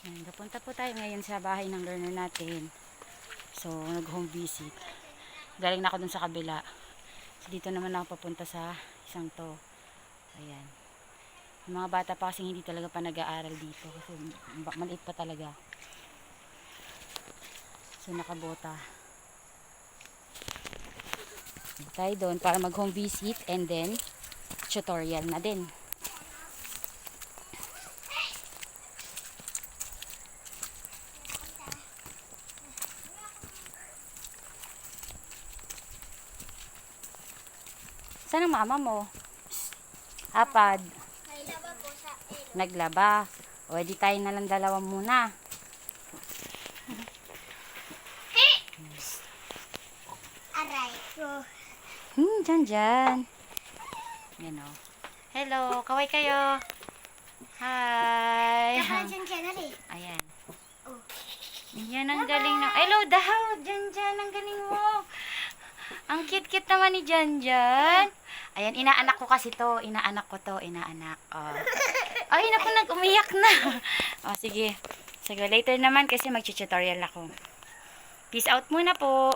Ayan, napunta po tayo ngayon sa bahay ng learner natin. So, nag-home visit. Galing na ako dun sa kabila. So, dito naman ako papunta sa isang to. Ayan. Yung mga bata pa kasi hindi talaga pa nag-aaral dito. Kasi maliit pa talaga. So, nakabota. Tayo doon para mag-home visit and then tutorial na din. Saan ang mama mo? Hapad. Naglaba po sa ilo. Naglaba. O, edi tayo na lang dalawa muna. Aray ko. Dyan. Yan o. Hello, kaway kayo. Hi. Kapag dyan ka na rin. Ayan. Oh. Yan ang galing ng... Hello daw. Dyan. Ang galing mo. Ang cute naman ni Dyan. Ayan, inaanak ko kasi to. Inaanak. Oh. Ay, naku, nag-umiyak na. Oh, sige. Sige, later naman kasi mag-tutorial ako. Peace out muna po.